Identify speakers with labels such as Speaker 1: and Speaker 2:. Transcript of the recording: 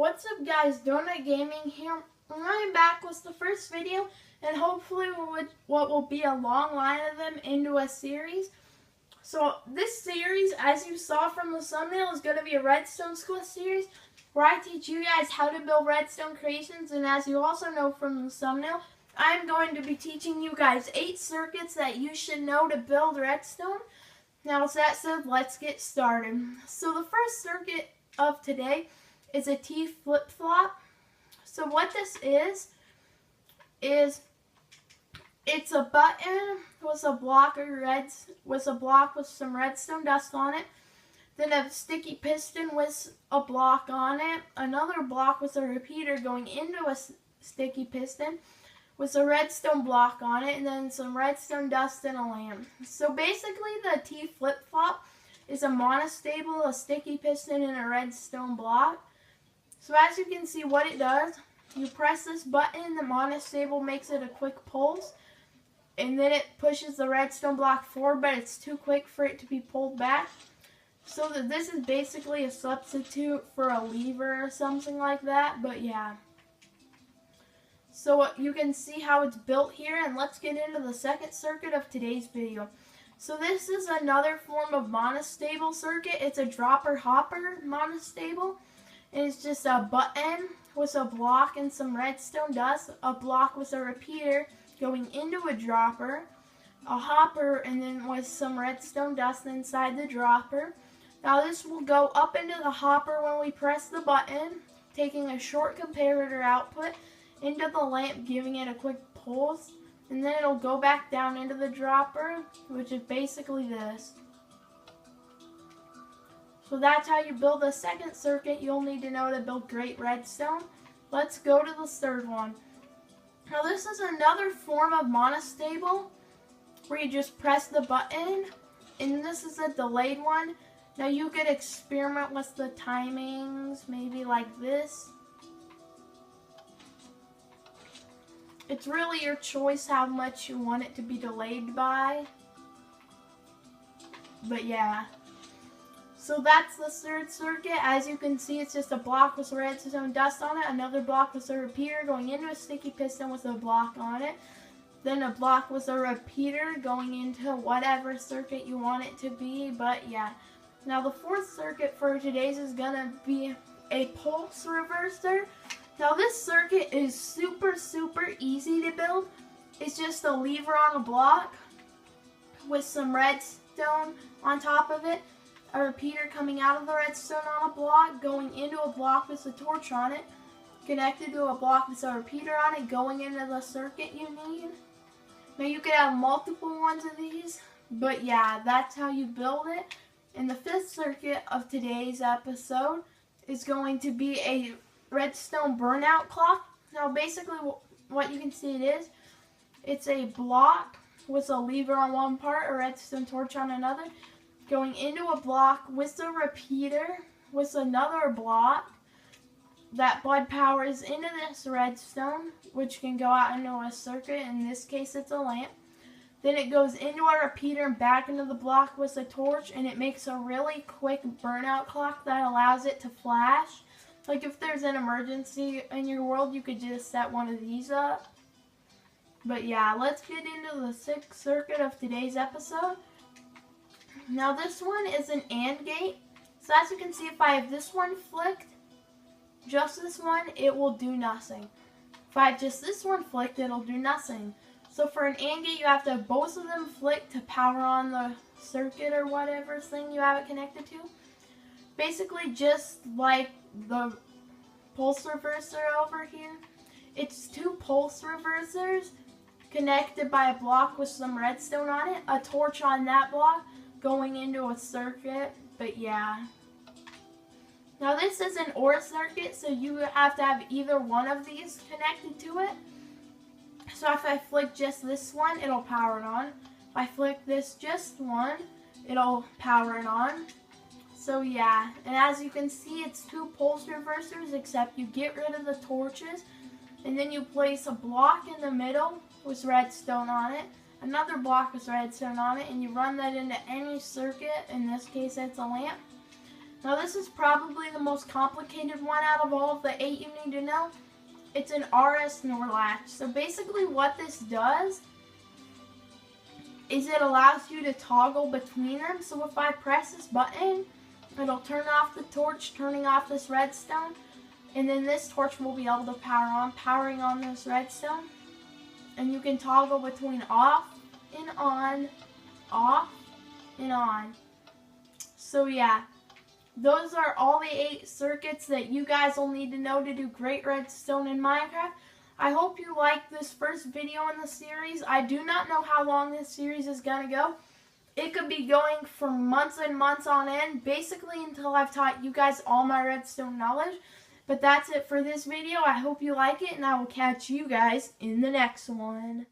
Speaker 1: What's up guys, Donut Gaming here. I'm back with the first video and hopefully what will be a long line of them into a series. So this series, as you saw from the thumbnail, is going to be a Redstone School series where I teach you guys how to build redstone creations, and as you also know from the thumbnail, I'm going to be teaching you guys 8 circuits that you should know to build redstone. Now with that said, let's get started. So the first circuit of today is a T flip-flop. So what this is it's a button with a block with some redstone dust on it, then a sticky piston with a block on it, another block with a repeater going into a sticky piston with a redstone block on it, and then some redstone dust and a lamp. So basically the T flip-flop is a monostable, a sticky piston, and a redstone block. So as you can see what it does, you press this button, the monostable makes it a quick pulse, and then it pushes the redstone block forward, but it's too quick for it to be pulled back. So that this is basically a substitute for a lever or something like that, but yeah. So you can see how it's built here, and let's get into the second circuit of today's video. So this is another form of monostable circuit. It's a dropper hopper monostable. And it's just a button with a block and some redstone dust, a block with a repeater going into a dropper, a hopper, and then with some redstone dust inside the dropper. Now this will go up into the hopper when we press the button, taking a short comparator output into the lamp, giving it a quick pulse, and then it'll go back down into the dropper, which is basically this. So that's how you build the second circuit you'll need to know to build great redstone. Let's go to the third one. Now this is another form of monostable where you just press the button, and this is a delayed one. Now you could experiment with the timings, maybe like this. It's really your choice how much you want it to be delayed by. But yeah. So that's the third circuit. As you can see, it's just a block with redstone dust on it, another block with a repeater going into a sticky piston with a block on it, then a block with a repeater going into whatever circuit you want it to be, but yeah. Now the fourth circuit for today's is going to be a pulse reverser. Now this circuit is super easy to build. It's just a lever on a block with some redstone on top of it, a repeater coming out of the redstone on a block, going into a block with a torch on it, connected to a block with a repeater on it, going into the circuit you need. Now you could have multiple ones of these, but yeah, that's how you build it. And the fifth circuit of today's episode is going to be a redstone burnout clock. Now basically what you can see it is, it's a block with a lever on one part, a redstone torch on another, going into a block with a repeater with another block that blood powers into this redstone, which can go out into a circuit. In this case it's a lamp. Then it goes into a repeater and back into the block with a torch, and it makes a really quick burnout clock that allows it to flash. Like if there's an emergency in your world, you could just set one of these up. But yeah, let's get into the sixth circuit of today's episode. Now this one is an AND gate. So as you can see, if I have this one flicked, just this one, it will do nothing. If I have just this one flicked, it'll do nothing. So for an AND gate, you have to have both of them flicked to power on the circuit or whatever thing you have it connected to. Basically just like the pulse reverser over here. It's 2 pulse reversers connected by a block with some redstone on it, a torch on that block, going into a circuit, but yeah. Now this is an OR circuit, so you have to have either one of these connected to it. So if I flick just this one, it'll power it on. If I flick this just one, it'll power it on. So yeah, and as you can see, it's 2 pulse reversers, except you get rid of the torches, and then you place a block in the middle with redstone on it, another block with redstone on it, and you run that into any circuit. In this case it's a lamp. Now this is probably the most complicated one out of all of the 8 you need to know. It's an RS NOR latch. So basically what this does is it allows you to toggle between them. So if I press this button, it'll turn off the torch, turning off this redstone. And then this torch will be able to powering on this redstone. And you can toggle between off and on, off and on. So yeah. Those are all the 8 circuits that you guys will need to know to do great redstone in Minecraft. I hope you liked this first video in the series. I do not know how long this series is going to go. It could be going for months and months on end, basically until I've taught you guys all my redstone knowledge. But that's it for this video. I hope you like it, and I will catch you guys in the next one.